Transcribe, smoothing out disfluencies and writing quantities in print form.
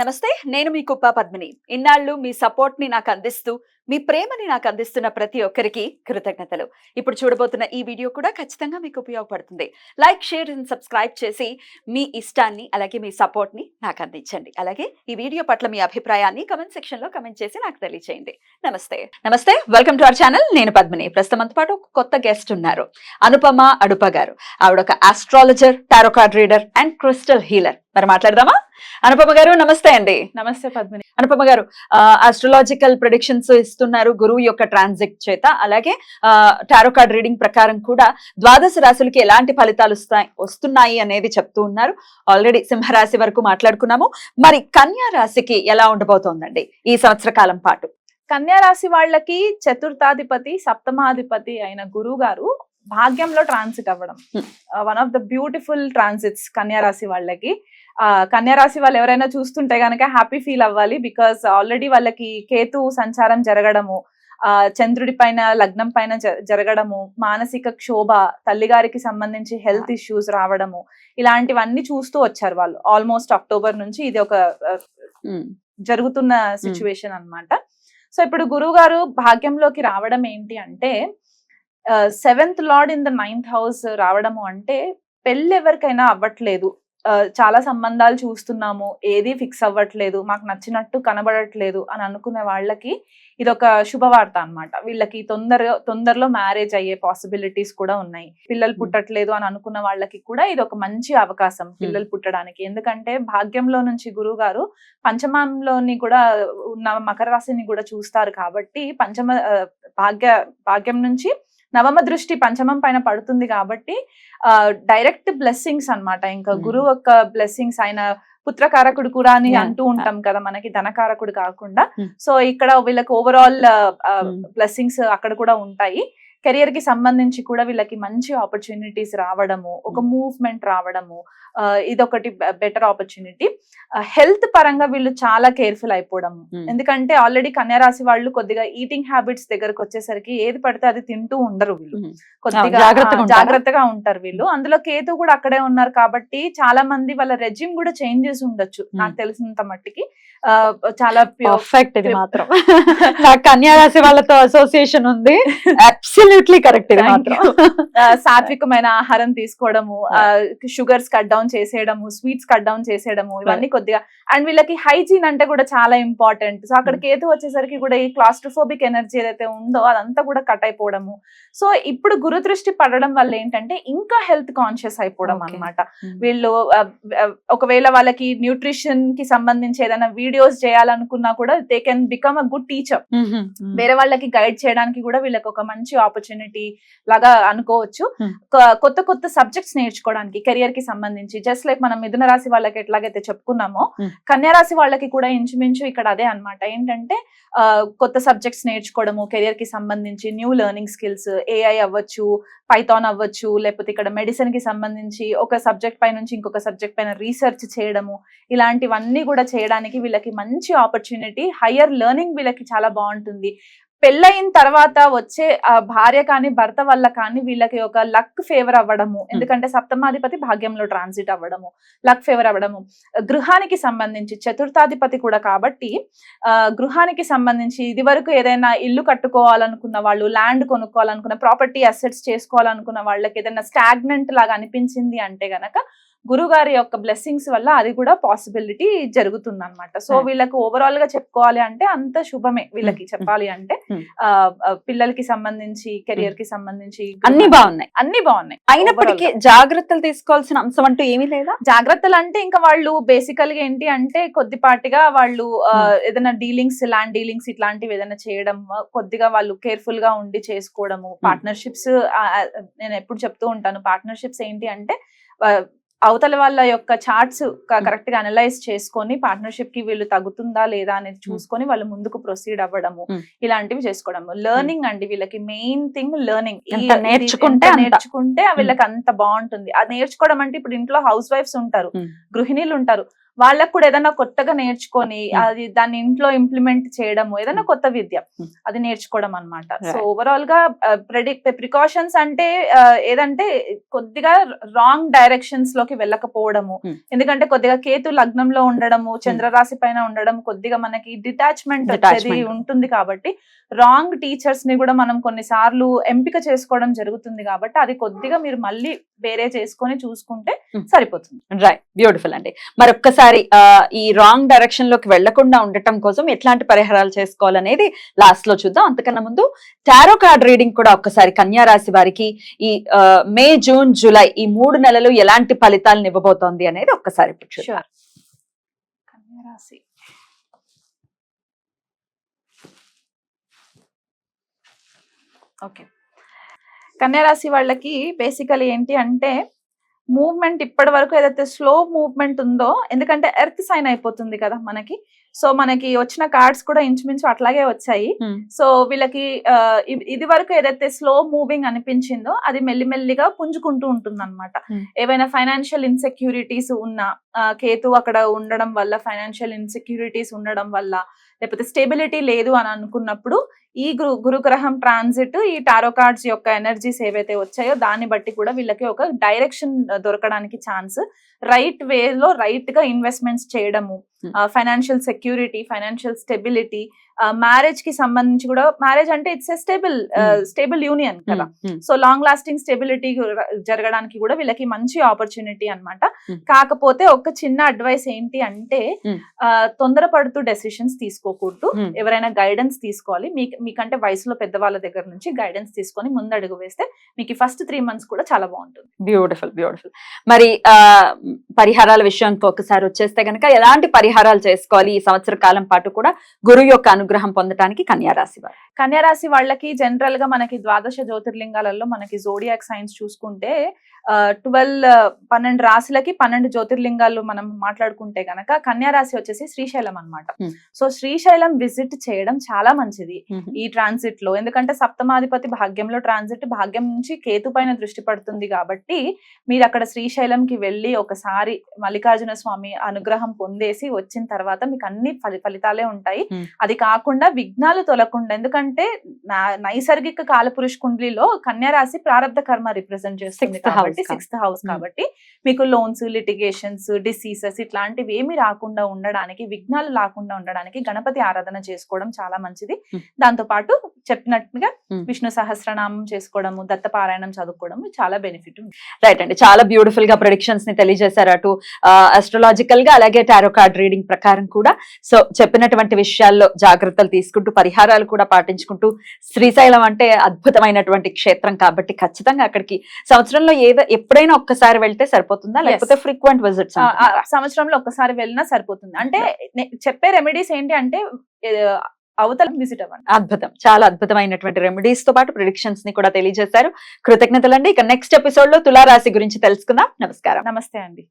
నమస్తే, నేను మీ కుప్ప పద్మిని. ఇన్నాళ్ళు మీ సపోర్ట్ ని నాకు అందిస్తూ, మీ ప్రేమని నాకు అందిస్తున్న ప్రతి ఒక్కరికి కృతజ్ఞతలు. ఇప్పుడు చూడబోతున్న ఈ వీడియో కూడా ఖచ్చితంగా మీకు ఉపయోగపడుతుంది. లైక్, షేర్ అండ్ సబ్స్క్రైబ్ చేసి మీ ఇష్టాన్ని అలాగే మీ సపోర్ట్ ని నాకు అందించండి. అలాగే ఈ వీడియో పట్ల మీ అభిప్రాయాన్ని కమెంట్ సెక్షన్ లో కమెంట్ చేసి నాకు తెలియజేయండి. నమస్తే, వెల్కమ్ టు అవర్ ఛానల్. నేను పద్మిని. ప్రస్తుతంతో పాటు ఒక కొత్త గెస్ట్ ఉన్నారు, అనుపమ అడుప గారు. ఆవిడ ఒక astrologer, tarot card reader and crystal healer. మరి మాట్లాడదామా? అనుపమ గారు నమస్తే అండి. నమస్తే పద్మిని. అనుపమ గారు, ఆస్ట్రాలజికల్ ప్రెడిక్షన్స్ ఇస్తున్నారు గురువు యొక్క ట్రాన్సిట్ చేత. అలాగే టారో కార్డ్ రీడింగ్ ప్రకారం కూడా ద్వాదశ రాశులకి ఎలాంటి ఫలితాలు వస్తున్నాయి అనేది చెప్తూ ఉన్నారు. ఆల్రెడీ సింహరాశి వరకు మాట్లాడుకున్నాము. మరి కన్యా రాశికి ఎలా ఉండబోతోందండి ఈ సంవత్సర కాలం పాటు? కన్యా రాశి వాళ్ళకి చతుర్థాధిపతి, సప్తమాధిపతి అయిన గురువు గారు భాగ్యంలో ట్రాన్సిట్ అవ్వడం one of the beautiful transits కన్యా రాశి వాళ్ళకి. కన్యా రాశి వాళ్ళు ఎవరైనా చూస్తుంటే గనక హ్యాపీ ఫీల్ అవ్వాలి. బికాస్ ఆల్రెడీ వాళ్ళకి కేతు సంచారం జరగడము, చంద్రుడి పైన లగ్నం పైన జరగడము, మానసిక క్షోభ, తల్లిగారికి సంబంధించి హెల్త్ ఇష్యూస్ రావడము, ఇలాంటివన్నీ చూస్తూ వచ్చారు వాళ్ళు. ఆల్మోస్ట్ అక్టోబర్ నుంచి ఇది ఒక జరుగుతున్న సిచ్యువేషన్ అన్నమాట. సో ఇప్పుడు గురువు గారు భాగ్యంలోకి రావడం ఏంటి అంటే, 7th lord in the 9th house రావడము అంటే పెళ్ళి ఎవరికైనా అవ్వట్లేదు, చాలా సంబంధాలు చూస్తున్నాము, ఏది ఫిక్స్ అవ్వట్లేదు, మాకు నచ్చినట్టు కనబడట్లేదు అని అనుకునే వాళ్ళకి ఇది ఒక శుభవార్త అన్నమాట. వీళ్ళకి తొందరలో మ్యారేజ్ అయ్యే పాసిబిలిటీస్ కూడా ఉన్నాయి. పిల్లలు పుట్టట్లేదు అని అనుకున్న వాళ్ళకి కూడా ఇది ఒక మంచి అవకాశం పిల్లలు పుట్టడానికి. ఎందుకంటే భాగ్యంలో నుంచి గురువు గారు పంచమంలోని కూడా ఉన్న మకర రాశిని కూడా చూస్తారు కాబట్టి భాగ్యం నుంచి నవమ దృష్టి పంచమం పైన పడుతుంది కాబట్టి డైరెక్ట్ బ్లెస్సింగ్స్ అన్నమాట. ఇంకా గురువు యొక్క బ్లెస్సింగ్స్, ఆయన పుత్రకారకుడు కూడా అని అంటూ ఉంటాం కదా మనకి, ధనకారకుడు కాకుండా. సో ఇక్కడ వీళ్ళకి ఓవరాల్ బ్లెస్సింగ్స్ అక్కడ కూడా ఉంటాయి. కెరియర్ కి సంబంధించి కూడా వీళ్ళకి మంచి ఆపర్చునిటీస్ రావడము, ఒక మూవ్మెంట్ రావడము, ఇదొకటి బెటర్ ఆపర్చునిటీ. హెల్త్ పరంగా వీళ్ళు చాలా కేర్ఫుల్ అయిపోవడము. ఎందుకంటే ఆల్రెడీ కన్యా రాశి వాళ్ళు కొద్దిగా ఈటింగ్ హ్యాబిట్స్ దగ్గరకు వచ్చేసరికి ఏది పడితే అది తింటూ ఉండరు వీళ్ళు, కొద్దిగా జాగ్రత్తగా ఉంటారు వీళ్ళు. అందులో కేతు కూడా అక్కడే ఉన్నారు కాబట్టి చాలా మంది వాళ్ళ రెజ్యూమ్ కూడా చేంజ్ చేసి ఉండొచ్చు నాకు తెలిసినంత మట్టికి. చాలా పర్ఫెక్ట్. ఇది మాత్రం నాకు కన్యా రాశి వాళ్ళతో అసోసియేషన్ ఉంది. Absolutely correct. ఇది మాత్రం సాత్వికమైన ఆహారం తీసుకోవడము, షుగర్స్ కట్ డౌన్ చేసేయడము, స్వీట్స్ కట్ డౌన్ చేసేయడము, ఇవన్నీ కొద్దిగా. అండ్ వీళ్ళకి హైజీన్ అంటే కూడా చాలా ఇంపార్టెంట్. సో అక్కడ కేతు వచ్చేసరికి కూడా ఈ క్లాస్ట్రోఫోబిక్ ఎనర్జీ ఏదైతే ఉందో అదంతా కూడా కట్ అయిపోవడము. సో ఇప్పుడు గురు దృష్టి పడడం వల్ల ఏంటంటే ఇంకా హెల్త్ కాన్షియస్ అయిపోవడం అన్నమాట. వీళ్ళు ఒకవేళ వాళ్ళకి న్యూట్రిషన్ కి సంబంధించి ఏదైనా వీడియోస్ చేయాలనుకున్నా కూడా they can become a good teacher. వేరే వాళ్ళకి గైడ్ చేయడానికి కూడా వీళ్ళకి ఒక మంచి ఆపర్చునిటీ లాగా అనుకోవచ్చు. కొత్త కొత్త సబ్జెక్ట్స్ నేర్చుకోవడానికి కెరియర్ కి సంబంధించి, జస్ట్ లైక్ మనం మిథున రాశి వాళ్ళకి ఎట్లాగైతే చెప్పుకున్నామో, కన్యా రాశి వాళ్ళకి కూడా ఇంచుమించు ఇక్కడ అదే అన్నమాట. ఏంటంటే కొత్త సబ్జెక్ట్స్ నేర్చుకోవడము, కెరియర్ కి సంబంధించి న్యూ లెర్నింగ్ స్కిల్స్, ఏఐ అవ్వచ్చు, పైథాన్ అవ్వచ్చు, లేకపోతే ఇక్కడ మెడిసిన్ కి సంబంధించి ఒక సబ్జెక్ట్ పై నుంచి ఇంకొక సబ్జెక్ట్ పైన రీసెర్చ్ చేయడము, ఇలాంటివన్నీ కూడా చేయడానికి వీళ్ళకి మంచి ఆపర్చునిటీ. హయ్యర్ లెర్నింగ్ వీళ్ళకి చాలా బాగుంటుంది. పెళ్ళయిన తర్వాత వచ్చే భార్య కానీ భర్త వల్ల కానీ వీళ్ళకి ఒక లక్ ఫేవర్ అవ్వడము, ఎందుకంటే సప్తమాధిపతి భాగ్యంలో ట్రాన్సిట్ అవ్వడము, లక్ ఫేవర్ అవ్వడము. గృహానికి సంబంధించి చతుర్థాధిపతి కూడా కాబట్టి గృహానికి సంబంధించి ఇది వరకు ఏదైనా ఇల్లు కట్టుకోవాలనుకున్న వాళ్ళు, ల్యాండ్ కొనుక్కోవాలనుకున్న, ప్రాపర్టీ అసెట్స్ చేసుకోవాలనుకున్న వాళ్ళకి ఏదైనా స్టాగ్నెంట్ లాగా అనిపించింది అంటే గనక గురువు గారి యొక్క బ్లెస్సింగ్స్ వల్ల అది కూడా పాసిబిలిటీ జరుగుతుంది అనమాట. సో వీళ్ళకి ఓవరాల్ గా చెప్పుకోవాలి అంటే అంత శుభమే వీళ్ళకి. చెప్పాలి అంటే పిల్లలకి సంబంధించి, కెరియర్ కి సంబంధించి అన్ని బాగున్నాయి. అయినప్పటికీ జాగ్రత్తలు తీసుకోవాల్సిన అంశం అంటూ ఏమీ లేదా? జాగ్రత్తలు అంటే ఇంకా వాళ్ళు బేసికల్ గా ఏంటి అంటే కొద్దిపాటిగా వాళ్ళు ఏదైనా డీలింగ్స్, ల్యాండ్ డీలింగ్స్ ఇట్లాంటివి ఏదైనా చేయడం, కొద్దిగా వాళ్ళు కేర్ఫుల్ గా ఉండి చేసుకోవడము. పార్ట్నర్షిప్స్ నేను ఎప్పుడు చెప్తూ ఉంటాను, పార్ట్నర్షిప్స్ ఏంటి అంటే అవతల వాళ్ళ యొక్క చార్ట్స్ కరెక్ట్ గా అనలైజ్ చేసుకొని పార్ట్నర్షిప్ కి వీళ్ళు తగ్గుతుందా లేదా అనేది చూసుకొని వాళ్ళు ముందుకు ప్రొసీడ్ అవ్వడము, ఇలాంటివి చేసుకోవడము. లెర్నింగ్ అండి వీళ్ళకి మెయిన్ థింగ్. లెర్నింగ్ నేర్చుకుంటే వీళ్ళకి అంత బాగుంటుంది. అది నేర్చుకోవడం అంటే ఇప్పుడు ఇంట్లో హౌస్ వైఫ్స్ ఉంటారు, గృహిణీలు ఉంటారు, వాళ్ళకు కూడా ఏదైనా కొత్తగా నేర్చుకొని అది దాన్ని ఇంట్లో ఇంప్లిమెంట్ చేయడము, ఏదైనా కొత్త విద్య అది నేర్చుకోవడం అన్నమాట. సో ఓవరాల్ గా ప్రికాషన్స్ అంటే ఏదంటే కొద్దిగా రాంగ్ డైరెక్షన్స్ లోకి వెళ్ళకపోవడము, ఎందుకంటే కొద్దిగా కేతు లగ్నంలో ఉండడము, చంద్రరాశి పైన ఉండడం కొద్దిగా మనకి డిటాచ్మెంట్ వచ్చేది ఉంటుంది కాబట్టి రాంగ్ టీచర్స్ ని కూడా మనం కొన్నిసార్లు ఎంపిక చేసుకోవడం జరుగుతుంది కాబట్టి అది కొద్దిగా మీరు మళ్ళీ వేరే చేసుకొని చూసుకుంటే సరిపోతుంది. రైట్, బ్యూటిఫుల్ అండి. మరొక్కసారి ఈ రాంగ్ డైరెక్షన్ లోకి వెళ్లకుండా ఉండటం కోసం ఎట్లాంటి పరిహారాలు చేసుకోవాలనేది లాస్ట్ లో చూద్దాం. అంతకన్నా ముందు టారో కార్డ్ రీడింగ్ కూడా ఒక్కసారి కన్యా రాశి వారికి ఈ మే, జూన్, జూలై ఈ 3 నెలలు ఎలాంటి ఫలితాలను ఇవ్వబోతోంది అనేది ఒక్కసారి చూద్దాం. కన్యా రాశి ఓకే, కన్యా రాశి వాళ్ళకి బేసికలీ ఏంటి అంటే మూవ్మెంట్ ఇప్పటి వరకు ఏదైతే స్లో మూవ్మెంట్ ఉందో, ఎందుకంటే ఎర్త్ సైన్ అయిపోతుంది కదా మనకి, సో మనకి వచ్చిన కార్డ్స్ కూడా ఇంచుమించు అట్లాగే వచ్చాయి. సో వీళ్ళకి ఇది వరకు ఏదైతే స్లో మూవింగ్ అనిపించిందో అది మెల్లిమెల్లిగా పుంజుకుంటూ ఉంటుంది అనమాట. ఏవైనా ఫైనాన్షియల్ ఇన్సెక్యూరిటీస్ ఉన్నా, కేతు అక్కడ ఉండడం వల్ల ఫైనాన్షియల్ ఇన్సెక్యూరిటీస్ ఉండడం వల్ల, లేకపోతే స్టెబిలిటీ లేదు అని అనుకున్నప్పుడు ఈ గురుగ్రహం ట్రాన్సిట్, ఈ టారో కార్డ్స్ యొక్క ఎనర్జీస్ ఏవైతే వచ్చాయో దాన్ని బట్టి కూడా వీళ్ళకి ఒక డైరెక్షన్ దొరకడానికి ఛాన్స్, రైట్ వేలో రైట్ గా ఇన్వెస్ట్మెంట్స్ చేయడము, financial security, financial stability, marriage కి సంబంధించి కూడా, మ్యారేజ్ అంటే ఇట్స్ ఎ స్టేబుల్ యూనియన్ కదా, సో లాంగ్ లాస్టింగ్ స్టెబిలిటీ జరగడానికి కూడా వీళ్ళకి మంచి ఆపర్చునిటీ అన్నమాట. కాకపోతే ఒక చిన్న అడ్వైస్ ఏంటి అంటే తొందరపడుతూ డెసిషన్స్ తీసుకోకూడదు, ఎవరైనా గైడెన్స్ తీసుకోవాలి. మీకంటే వయసులో పెద్దవాళ్ళ దగ్గర నుంచి గైడెన్స్ తీసుకొని ముందడుగు వేస్తే మీకు ఫస్ట్ 3 months కూడా చాలా బాగుంటుంది. Beautiful, beautiful. మరి పరిహారాల విషయానికి ఒకసారి వచ్చేస్తే కనుక ఎలాంటి పరిహారాలు చేసుకోవాలి ఈ సంవత్సర కాలం పాటు కూడా గురువు యొక్క అనుగ్రహం పొందడానికి కన్యా రాశి వారు? కన్యా రాశి వాళ్ళకి జనరల్ గా మనకి 12 జ్యోతిర్లింగాలలో మనకి జోడియాక్ సైన్స్ చూసుకుంటే 12 రాశులకి 12 జ్యోతిర్లింగాలు మనం మాట్లాడుకుంటే గనక కన్యా రాశి వచ్చేసి శ్రీశైలం అన్నమాట. సో శ్రీశైలం విజిట్ చేయడం చాలా మంచిది ఈ ట్రాన్సిట్ లో, ఎందుకంటే సప్తమాధిపతి భాగ్యంలో ట్రాన్సిట్, భాగ్యం నుంచి కేతు పైన దృష్టి పడుతుంది కాబట్టి మీరు అక్కడ శ్రీశైలం కి వెళ్ళి ఒకసారి మల్లికార్జున స్వామి అనుగ్రహం పొందేసి వచ్చిన తర్వాత మీకు అన్ని ఫలితాలే ఉంటాయి. అది కాకుండా విఘ్నాలు తొలగకుండా, ఎందుకంటే నైసర్గిక కాలపురుష కుండలిలో కన్యా రాశి ప్రారబ్ధ కర్మ రిప్రజెంట్ చేస్తుంది కాబట్టి 6th house కాబట్టి మీకు లోన్స్, లిటిగేషన్స్, డిసీజెస్ ఇట్లాంటివి ఏమి రాకుండా ఉండడానికి, విఘ్నాలు రాకుండా ఉండడానికి గణపతి ఆరాధన చేసుకోవడం చాలా మంచిది. దాంతో పాటు చెప్పినట్టుగా విష్ణు సహస్రనామం చేసుకోవడము, దత్తపారాయణం చదువుకోవడం చాలా బెనిఫిట్ ఉంది. రైట్ అండి, చాలా బ్యూటిఫుల్ గా ప్రెడిక్షన్స్ ని తెలియజేశారు అటు అస్ట్రాలాజికల్ గా అలాగే టారో కార్డ్ రీడింగ్ ప్రకారం కూడా. సో చెప్పినటువంటి విషయాల్లో జాగ్రత్తలు తీసుకుంటూ పరిహారాలు కూడా పాటించుకుంటూ, శ్రీశైలం అంటే అద్భుతమైనటువంటి క్షేత్రం కాబట్టి ఖచ్చితంగా అక్కడికి సంవత్సరంలో ఎప్పుడైనా ఒక్కసారి వెళ్తే సరిపోతుందా, లేకపోతే ఫ్రీక్వెంట్ విజిట్స్? సంవత్సరంలో ఒక్కసారి వెళ్ళినా సరిపోతుంది. అంటే చెప్పే రెమెడీస్ ఏంటి అంటే అవతల విజిట్ అవ్వండి. అద్భుతం, చాలా అద్భుతమైనటువంటి రెమెడీస్ తో పాటు ప్రిడిక్షన్స్ ని కూడా తెలియజేశారు. కృతజ్ఞతలండి. ఇక నెక్స్ట్ ఎపిసోడ్ లో తులారాశి గురించి తెలుసుకుందాం. నమస్కారం. నమస్తే అండి.